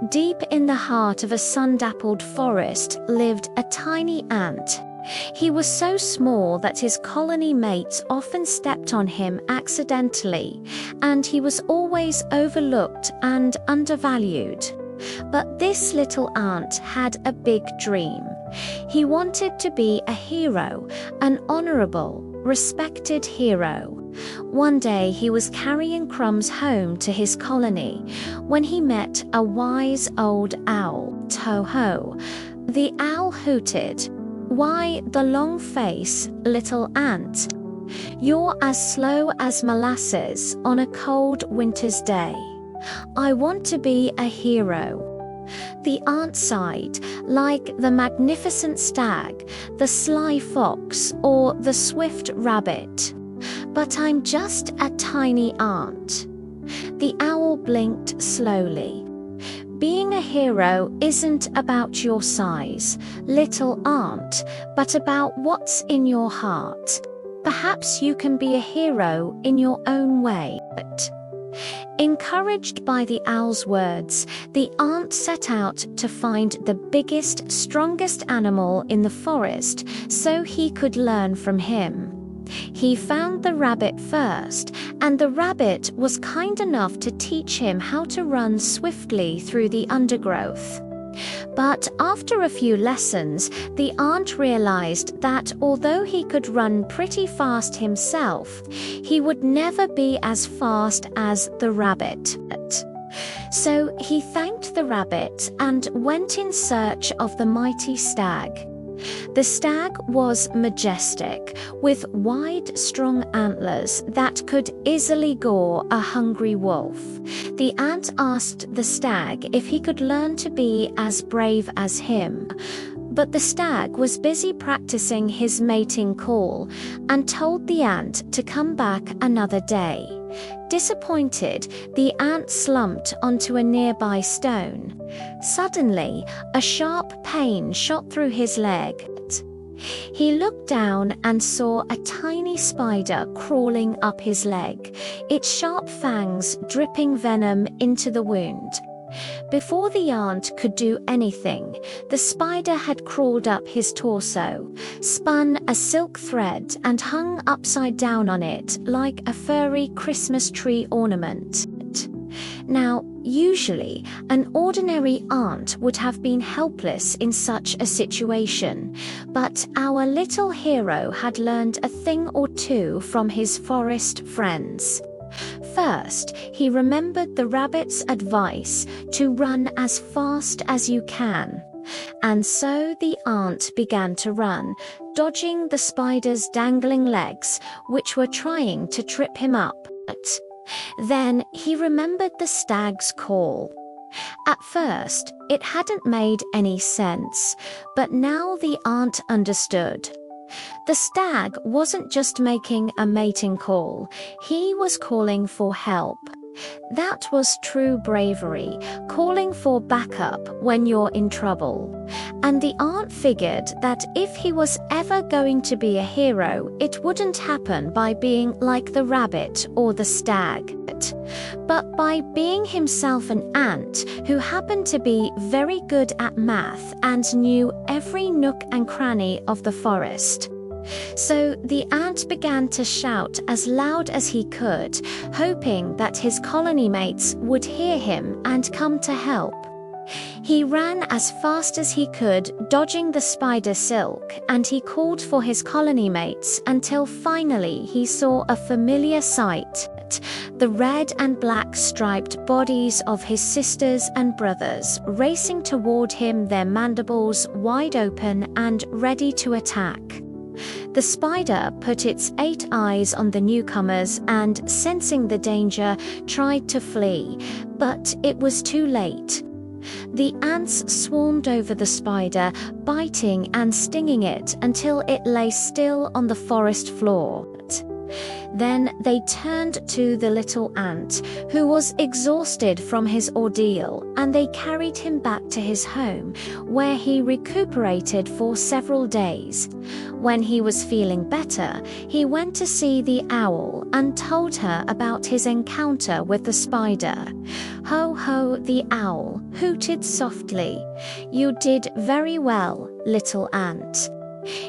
Deep in the heart of a sun-dappled forest lived a tiny ant. He was so small that his colony mates often stepped on him accidentally, and he was always overlooked and undervalued. But this little ant had a big dream. He wanted to be a hero, an honorable, respected hero. One day he was carrying crumbs home to his colony when he met a wise old owl, Toho. The owl hooted, "Why the long face, little ant? You're as slow as molasses on a cold winter's day. I want to be a hero." The ant sighed, like the magnificent stag, the sly fox, or the swift rabbit. "But I'm just a tiny ant." The owl blinked slowly. "Being a hero isn't about your size, little ant, but about what's in your heart. Perhaps you can be a hero in your own way." Encouraged by the owl's words, the ant set out to find the biggest, strongest animal in the forest so he could learn from him. He found the rabbit first, and the rabbit was kind enough to teach him how to run swiftly through the undergrowth. But after a few lessons, the ant realized that although he could run pretty fast himself, he would never be as fast as the rabbit. So he thanked the rabbit and went in search of the mighty stag. The stag was majestic, with wide, strong antlers that could easily gore a hungry wolf. The ant asked the stag if he could learn to be as brave as him. But the stag was busy practicing his mating call and told the ant to come back another day. Disappointed, the ant slumped onto a nearby stone. Suddenly, a sharp pain shot through his leg. He looked down and saw a tiny spider crawling up his leg, its sharp fangs dripping venom into the wound. Before the ant could do anything, the spider had crawled up his torso, spun a silk thread and hung upside down on it like a furry Christmas tree ornament. Now, usually, an ordinary ant would have been helpless in such a situation, but our little hero had learned a thing or two from his forest friends. First, he remembered the rabbit's advice to run as fast as you can. And so the ant began to run, dodging the spider's dangling legs, which were trying to trip him up. Then he remembered the stag's call. At first, it hadn't made any sense, but now the ant understood. The stag wasn't just making a mating call, he was calling for help. That was true bravery, calling for backup when you're in trouble. And the ant figured that if he was ever going to be a hero, it wouldn't happen by being like the rabbit or the stag, but by being himself an ant who happened to be very good at math and knew every nook and cranny of the forest. So the ant began to shout as loud as he could, hoping that his colony mates would hear him and come to help. He ran as fast as he could, dodging the spider silk, and he called for his colony mates until finally he saw a familiar sight: the red and black striped bodies of his sisters and brothers racing toward him, their mandibles wide open and ready to attack. The spider put its 8 eyes on the newcomers and, sensing the danger, tried to flee, but it was too late. The ants swarmed over the spider, biting and stinging it until it lay still on the forest floor. Then they turned to the little ant, who was exhausted from his ordeal, and they carried him back to his home, where he recuperated for several days. When he was feeling better, he went to see the owl and told her about his encounter with the spider. Ho ho, the owl hooted softly. "You did very well, little ant.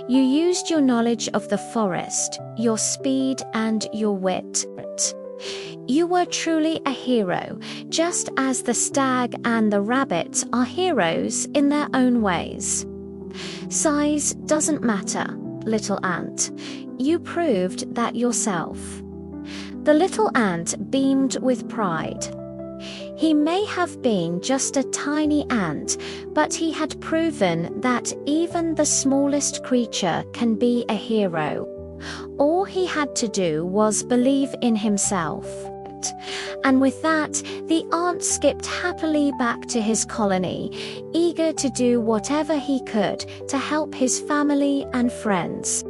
You used your knowledge of the forest, your speed and your wit. You were truly a hero, just as the stag and the rabbit are heroes in their own ways. Size doesn't matter, little ant. You proved that yourself." The little ant beamed with pride. He may have been just a tiny ant, but he had proven that even the smallest creature can be a hero. All he had to do was believe in himself. And with that, the ant skipped happily back to his colony, eager to do whatever he could to help his family and friends.